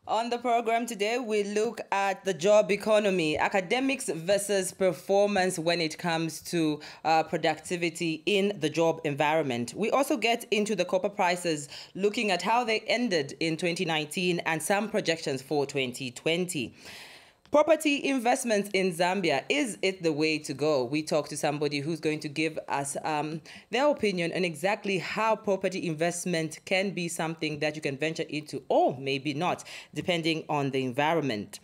On the program today, we look at the job economy, academics versus performance when it comes to productivity in the job environment. We also get into the copper prices, looking at how they ended in 2019 and some projections for 2020. Property investments in Zambia, is it the way to go? We talk to somebody who's going to give us their opinion on exactly how property investment can be something that you can venture into or maybe not, depending on the environment.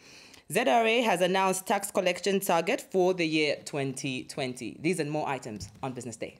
ZRA has announced tax collection target for the year 2020. These and more items on Business Day.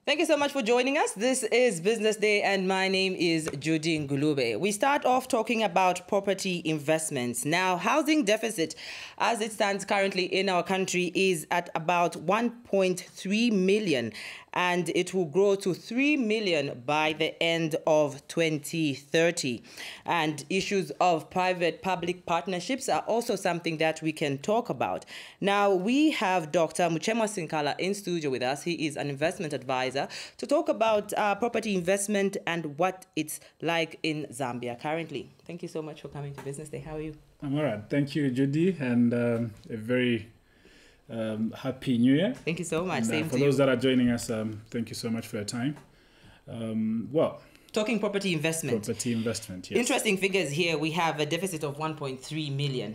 Thank you so much for joining us. This is Business Day and my name is Judy Ngulube. We start off talking about property investments. Now, housing deficit as it stands currently in our country is at about 1.3 million and it will grow to 3 million by the end of 2030. And issues of private-public partnerships are also something that we can talk about. Now, we have Dr. Muchemwa Sinkala in studio with us. He is an investment advisor to talk about property investment and what it's like in Zambia currently. Thank you so much for coming to Business Day. How are you? I'm all right. Thank you, Judy, and a very Happy New Year. Thank you so much. And, Same for to you. those that are joining us, thank you so much for your time. Talking property investment. Property investment, yes. Interesting figures here. We have a deficit of 1.3 million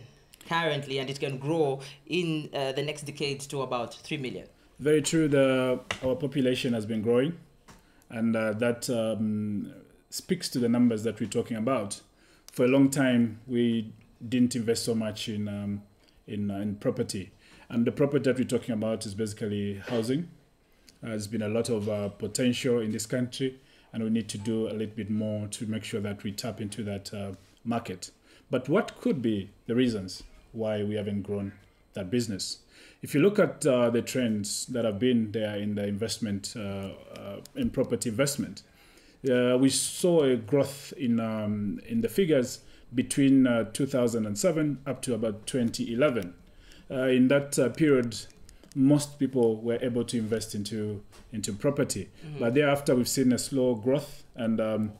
currently, and it can grow in the next decade to about 3 million. Very true. Our population has been growing, and that speaks to the numbers that we're talking about. For a long time, we didn't invest so much in property. And the property that we're talking about is basically housing. There's been a lot of potential in this country, and we need to do a little bit more to make sure that we tap into that market. But what could be the reasons why we haven't grown that business? If you look at the trends that have been there in the investment, in property investment, we saw a growth in the figures between 2007 up to about 2011. In that period, most people were able to invest into property. Mm-hmm. But thereafter, we've seen a slow growth, and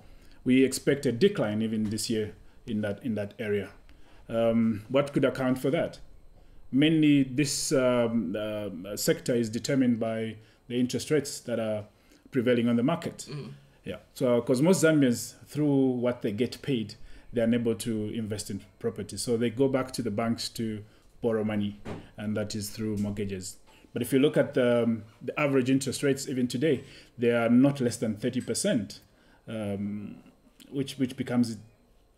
we expect a decline even this year in that area. What could account for that? Mainly, this sector is determined by the interest rates that are prevailing on the market. Mm-hmm. Yeah. So, because most Zambians, through what they get paid, they're unable to invest in property. So they go back to the banks to borrow money, and that is through mortgages. But if you look at the average interest rates even today, they are not less than 30%, which becomes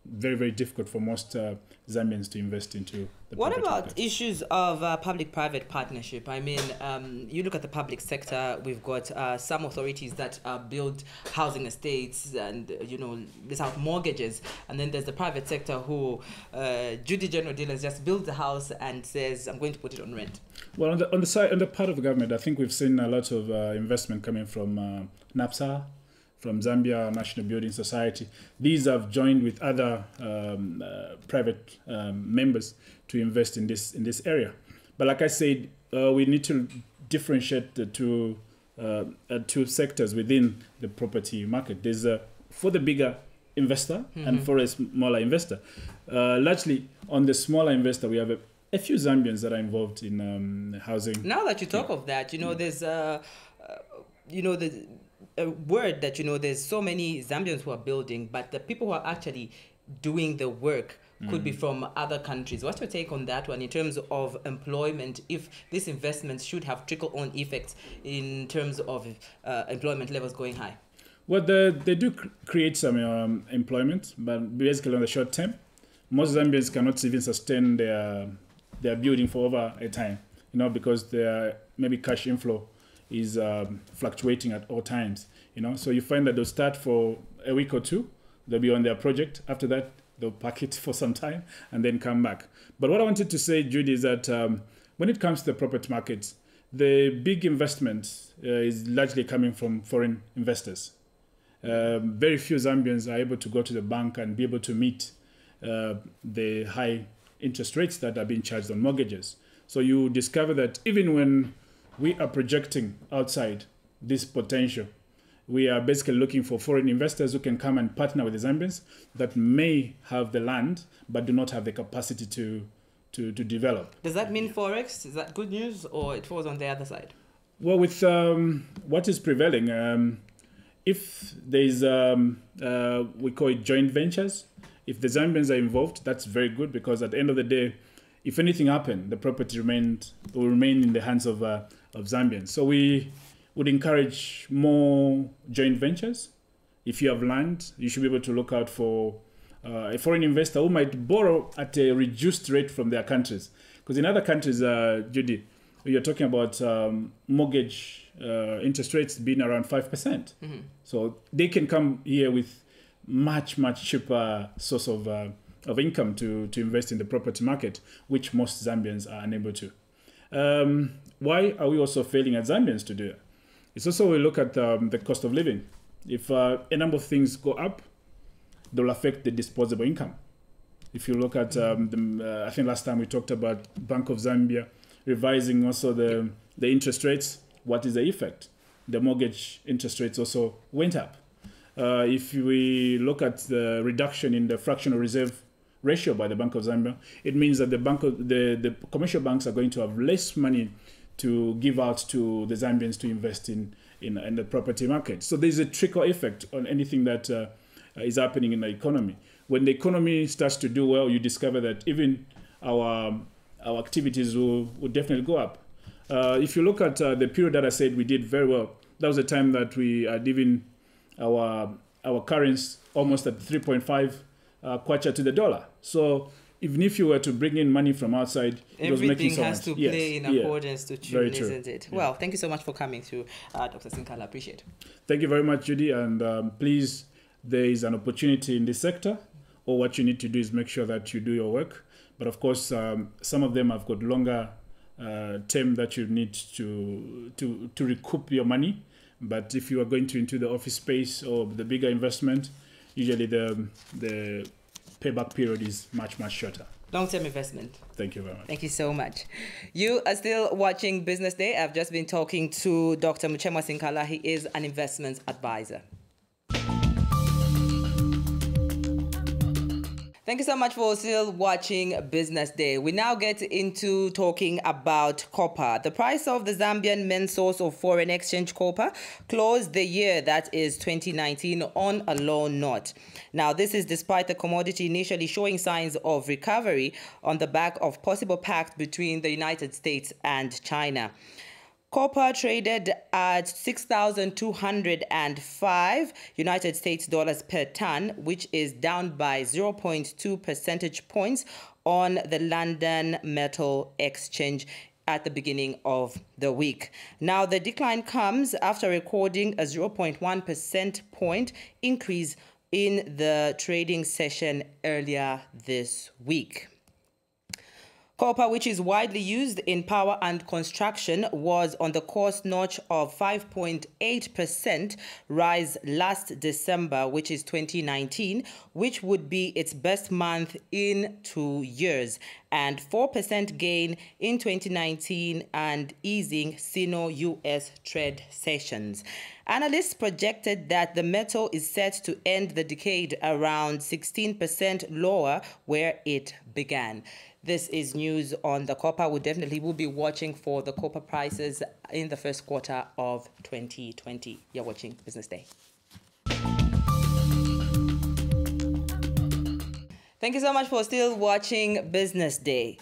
very, very difficult for most Zambians to invest into the What property about market. issues of public-private partnership? I mean, you look at the public sector, we've got some authorities that build housing estates and, lease out mortgages. And then there's the private sector who, Judy General Dealers just builds a house and says, I'm going to put it on rent. Well, on the part of the government, I think we've seen a lot of investment coming from NAPSA, from Zambia National Building Society. These have joined with other private members to invest in this area. But like I said, we need to differentiate the two sectors within the property market. There's for the bigger investor mm-hmm. and for a smaller investor. Largely on the smaller investor, we have a few Zambians that are involved in housing. Now that you talk of that, there's a word that, there's so many Zambians who are building, but the people who are actually doing the work could be from other countries. What's your take on that one in terms of employment, if this investment should have trickle-on effects in terms of employment levels going high? Well, they do create some employment, but basically on the short term. Most Zambians cannot even sustain their building for over a time, because their maybe cash inflow is fluctuating at all times, So you find that they'll start for a week or two, they'll be on their project. After that, they'll pack it for some time and then come back. But what I wanted to say, Judy, is that when it comes to the property market, the big investment is largely coming from foreign investors. Very few Zambians are able to go to the bank and be able to meet the high interest rates that are being charged on mortgages. So you discover that even when we are projecting outside this potential, we are basically looking for foreign investors who can come and partner with the Zambians that may have the land but do not have the capacity to develop. Does that mean Forex? Is that good news, or it falls on the other side? Well, with what is prevailing, if there is, we call it joint ventures, if the Zambians are involved, that's very good, because at the end of the day, if anything happened, the property will remain in the hands of Zambians. So we would encourage more joint ventures. If you have land, you should be able to look out for a foreign investor who might borrow at a reduced rate from their countries. Because in other countries, Judy, you're talking about mortgage interest rates being around 5%. Mm-hmm. So they can come here with much cheaper source of income to invest in the property market, which most Zambians are unable to. Why are we also failing as Zambians to do it? It's also we look at the cost of living. If a number of things go up, they will affect the disposable income. If you look at, I think last time we talked about Bank of Zambia revising also the interest rates. What is the effect? The mortgage interest rates also went up. If we look at the reduction in the fractional reserve ratio by the Bank of Zambia, it means that the commercial banks are going to have less money to give out to the Zambians to invest in the property market. So there's a trickle effect on anything that is happening in the economy. When the economy starts to do well, you discover that even our activities will definitely go up. If you look at the period that I said we did very well, that was the time that we had even our currency almost at 3.5 kwacha to the dollar. So even if you were to bring in money from outside, everything has to play in accordance to tune, isn't it? Yeah. Well, thank you so much for coming through, Dr. Sinkala. Appreciate it. Thank you very much, Judy. And please, there is an opportunity in this sector. Or what you need to do is make sure that you do your work. But of course, some of them have got longer term that you need to recoup your money. But if you are going into the office space or the bigger investment, usually the payback period is much shorter. Long-term investment. Thank you very much. Thank you so much. You are still watching Business Day. I've just been talking to Dr. Muchemwa Sinkala. He is an investment advisor. Thank you so much for still watching Business Day. We now get into talking about copper. The price of the Zambian main source of foreign exchange copper closed the year, that is 2019, on a low note. Now, this is despite the commodity initially showing signs of recovery on the back of possible pact between the United States and China. Copper traded at 6,205 United States dollars per ton, which is down by 0.2 percentage points on the London Metal Exchange at the beginning of the week. Now, the decline comes after recording a 0.1 percentage point increase in the trading session earlier this week. Copper, which is widely used in power and construction, was on the cost notch of 5.8% rise last December, which is 2019, which would be its best month in 2 years, and 4% gain in 2019 and easing Sino-US trade sessions. Analysts projected that the metal is set to end the decade around 16% lower where it began. This is news on the copper. We definitely will be watching for the copper prices in the first quarter of 2020. You're watching Business Day. Thank you so much for still watching Business Day.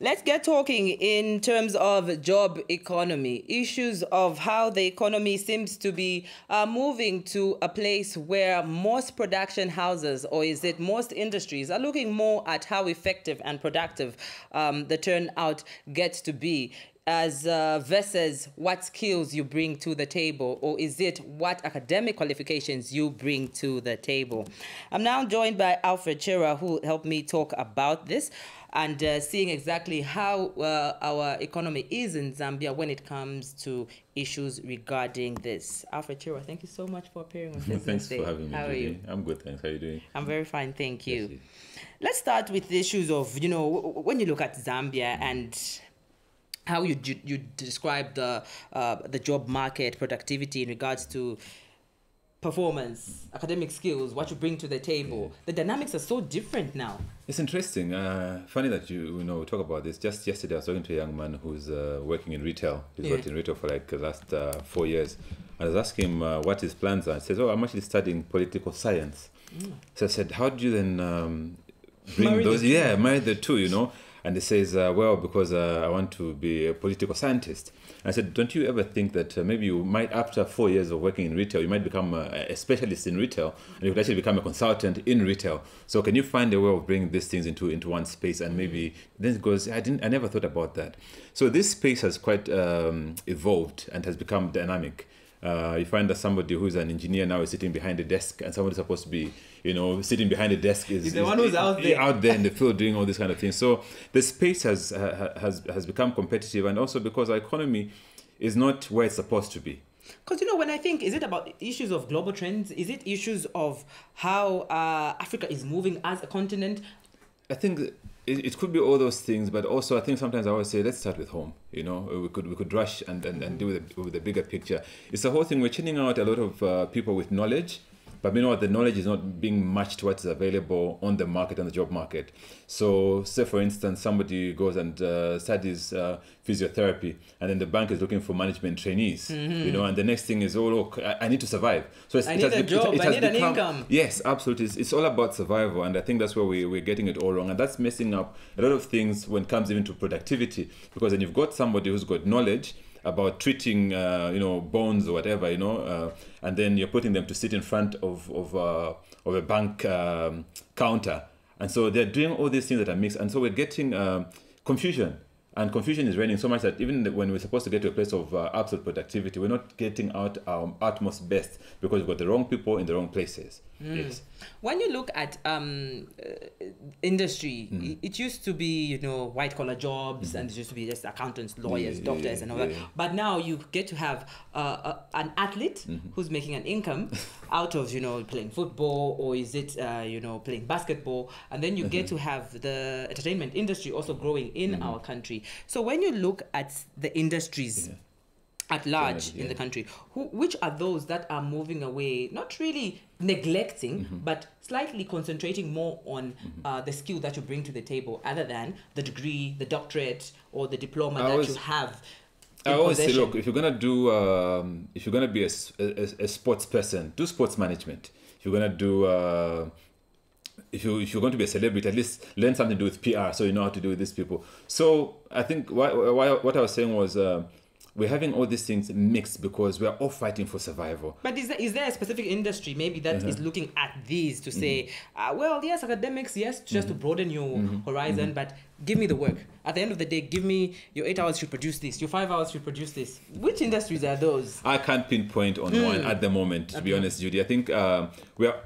Let's get talking in terms of job economy, issues of how the economy seems to be moving to a place where most production houses, or is it most industries, are looking more at how effective and productive the turnout gets to be, as versus what skills you bring to the table, or is it what academic qualifications you bring to the table? I'm now joined by Alfred Chira, who helped me talk about this and seeing exactly how our economy is in Zambia when it comes to issues regarding this. Alfred Chira, thank you so much for appearing on this. Thanks for having me. How are you? I'm good, thanks. How are you doing? I'm very fine, thank you. Yes, Let's start with the issues of, you know, when you look at Zambia and how you describe the job market, productivity in regards to performance, academic skills, what you bring to the table. The dynamics are so different now. It's interesting. Funny that you talk about this. Just yesterday, I was talking to a young man who's working in retail. He's worked in retail for like the last 4 years. I was asking him what his plans are. He says, "Oh, I'm actually studying political science." So I said, "How do you then bring Marry those? the two. Yeah, marry the two, you know?" And he says, well, because I want to be a political scientist. And I said, don't you ever think that maybe you might, after 4 years of working in retail, you might become a specialist in retail, and you could actually become a consultant in retail. So can you find a way of bringing these things into one space? And maybe then it goes, I never thought about that. So this space has quite evolved and has become dynamic. You find that somebody who's an engineer now is sitting behind a desk, and somebody supposed to be, sitting behind a desk is the one who's out there in the field doing all these kind of things. So the space has become competitive, and also because our economy is not where it's supposed to be. Because, when I think, is it about issues of global trends? Is it issues of how Africa is moving as a continent? I think it could be all those things, but also I think sometimes I always say, let's start with home. We could rush and deal with the bigger picture. It's the whole thing. We're churning out a lot of people with knowledge, but the knowledge is not being matched to what's available on the market, on the job market. So say for instance, somebody goes and studies physiotherapy, and then the bank is looking for management trainees, and the next thing is, oh look, I need to survive. So I need a job, I need an income. Yes, absolutely. It's all about survival, and I think that's where we're getting it all wrong, and that's messing up a lot of things when it comes even to productivity, because then you've got somebody who's got knowledge about treating, bones or whatever, and then you're putting them to sit in front of a bank counter, and so they're doing all these things that are mixed, and so we're getting confusion. And confusion is reigning so much that even when we're supposed to get to a place of absolute productivity, we're not getting out our utmost best because we've got the wrong people in the wrong places. Yes. When you look at industry, it used to be, white collar jobs, and it used to be just accountants, lawyers, doctors, and all that. But now you get to have an athlete who's making an income out of, playing football, or is it, playing basketball, and then you get to have the entertainment industry also growing in our country. So when you look at the industries at large in the country, which are those that are moving away, not really neglecting, but slightly concentrating more on the skill that you bring to the table, other than the degree, the doctorate, or the diploma that you have? I always say, look, if you're gonna be a sports person, do sports management. If you're gonna do if you're going to be a celebrity, at least learn something to do with PR, so you know how to deal with these people. So I think what I was saying was, we're having all these things mixed because we're all fighting for survival. But is there a specific industry maybe that is looking at these to say, well, yes, academics, yes, just to broaden your horizon, but give me the work. At the end of the day, give me your 8 hours should produce this, your 5 hours should produce this. Which industries are those? I can't pinpoint on one at the moment, to be honest, Judy. I think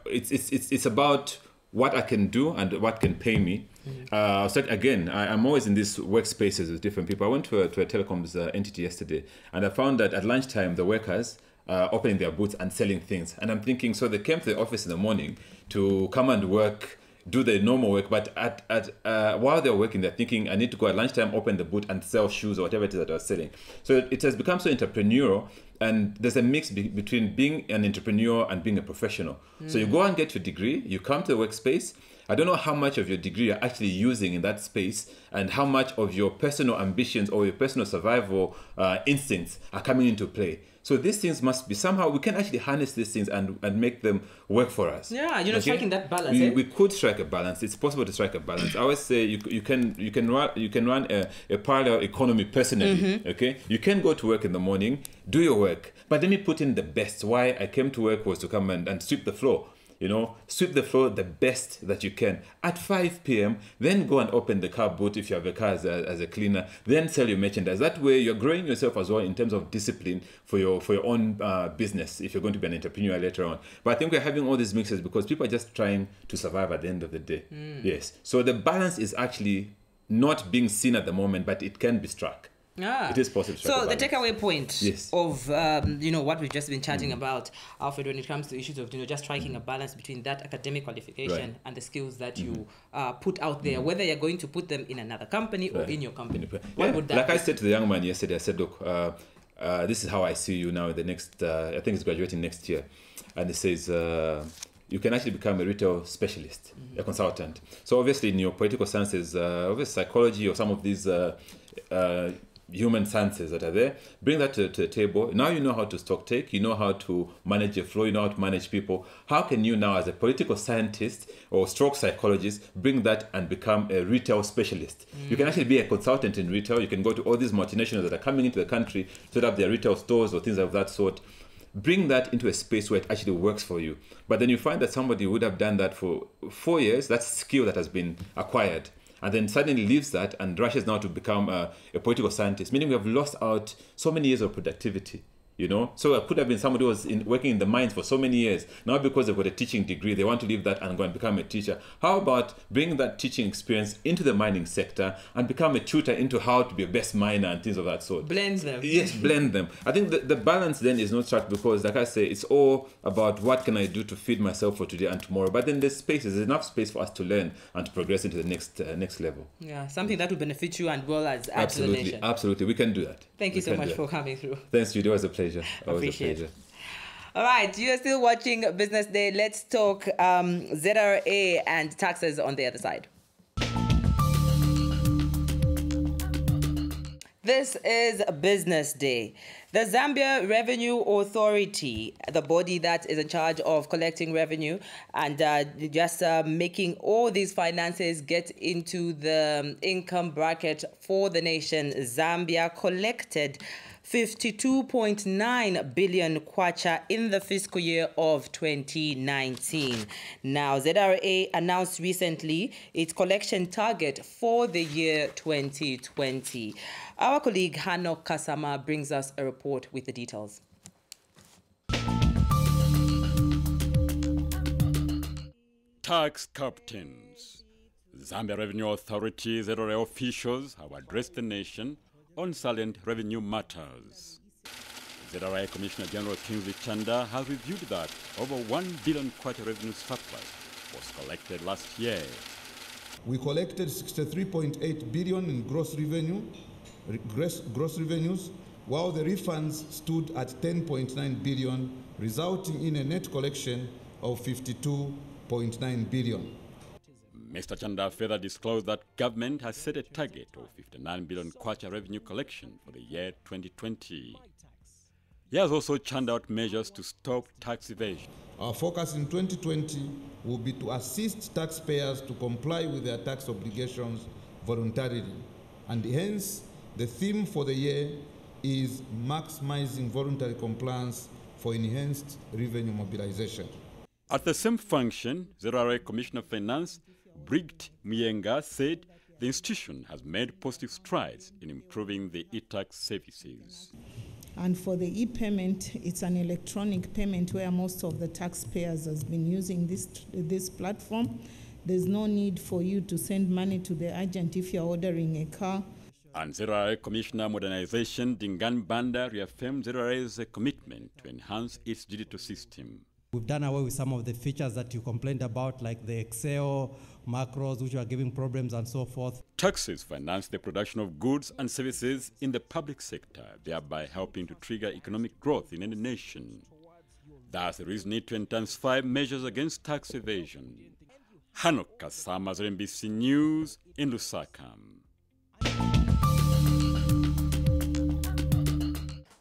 it's about what I can do and what can pay me. So again, I'm always in these workspaces with different people. I went to a telecoms entity yesterday, and I found that at lunchtime, the workers opening their booths and selling things. And I'm thinking, so they came to the office in the morning to come and work, do the normal work, but while they're working, they're thinking, I need to go at lunchtime, open the booth and sell shoes or whatever it is that they're selling. So it has become so entrepreneurial, and there's a mix between being an entrepreneur and being a professional. So you go and get your degree, you come to the workspace. I don't know how much of your degree you're actually using in that space, and how much of your personal ambitions or your personal survival instincts are coming into play. So these things must be somehow, we can actually harness these things and make them work for us. Yeah, striking that balance. We could strike a balance. It's possible to strike a balance. I always say you can run a parallel economy personally. Okay, you can go to work in the morning, do your work, but let me put in the best. Why I came to work was to come and sweep the floor. Sweep the floor the best that you can at 5 p.m. Then go and open the car boot if you have a car as a cleaner. Then sell your merchandise. That way, you're growing yourself as well in terms of discipline for your own business. If you're going to be an entrepreneur later on, but I think we're having all these mixes because people are just trying to survive at the end of the day. Yes. So the balance is actually not being seen at the moment, but it can be struck. It is possible. So the takeaway point of what we've just been chatting about, Alfred, when it comes to issues of just striking a balance between that academic qualification and the skills that you put out there, whether you're going to put them in another company or in your company. What would that like be? I said to the young man yesterday, I said, look, this is how I see you now in the next, I think it's graduating next year. And he says, you can actually become a retail specialist, a consultant. So obviously in your political sciences, obviously psychology or some of these human sciences that are there, bring that to the table. Now you know how to stock take, you know how to manage your flow, you know how to manage people. How can you now, as a political scientist or stroke psychologist, bring that and become a retail specialist? You can actually be a consultant in retail. You can go to all these multinationals that are coming into the country, set up their retail stores or things of that sort. Bring that into a space where it actually works for you. But then you find that somebody would have done that for 4 years. That's a skill that has been acquired. And then suddenly leaves that and rushes now to become a political scientist, meaning we have lost out so many years of productivity. So it could have been somebody who was working in the mines for so many years. Now because they've got a teaching degree, they want to leave that and go and become a teacher. How about bringing that teaching experience into the mining sector and become a tutor into how to be a best miner and things of that sort? Blend them. Yes, blend them. I think the balance then is not struck because, like I say, it's all about what can I do to feed myself for today and tomorrow. But then there's enough space for us to learn and to progress into the next level. Yeah, something that will benefit you and well as add to the nation. Absolutely, we can do that. Thank you so much for coming through. Thanks, Judy. It was a pleasure. Appreciate it. All right, you're still watching Business Day. Let's talk ZRA and taxes on the other side. This is Business Day. The Zambia Revenue Authority, the body that is in charge of collecting revenue and just making all these finances get into the income bracket for the nation, Zambia collected 52.9 billion kwacha in the fiscal year of 2019. Now, ZRA announced recently its collection target for the year 2020. Our colleague Hanok Kasama brings us a report with the details. Tax captains. Zambia Revenue Authority ZRA officials have addressed the nation on salient revenue matters. ZRA Commissioner General Kingsley Chanda has reviewed that over 1 billion kwacha revenue surplus was collected last year. We collected 63.8 billion in gross revenues, while the refunds stood at 10.9 billion, resulting in a net collection of 52.9 billion. Mr. Chanda further disclosed that government has set a target of 59 billion kwacha revenue collection for the year 2020. He has also churned out measures to stop tax evasion. Our focus in 2020 will be to assist taxpayers to comply with their tax obligations voluntarily, and hence the theme for the year is maximizing voluntary compliance for enhanced revenue mobilization. At the same function, ZRA Commissioner of Finance Brigid Muyenga said the institution has made positive strides in improving the e-tax services. And for the e-payment, it's an electronic payment where most of the taxpayers has been using this platform. There's no need for you to send money to the agent if you're ordering a car. And ZRA Commissioner Modernization Dingan Banda reaffirmed ZRA's commitment to enhance its digital system. We've done away with some of the features that you complained about, like the Excel macros, which are giving problems and so forth. Taxes finance the production of goods and services in the public sector, thereby helping to trigger economic growth in any nation. Thus, there is need to intensify measures against tax evasion. Hanok Kasama, MBC News in Lusaka.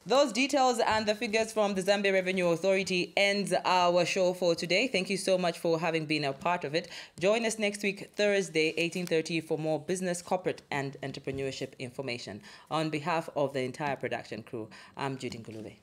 Those details and the figures from the Zambia Revenue Authority ends our show for today. Thank you so much for having been a part of it. Join us next week, Thursday, 18:30 for more business, corporate and entrepreneurship information. On behalf of the entire production crew, I'm Judy Ngulube.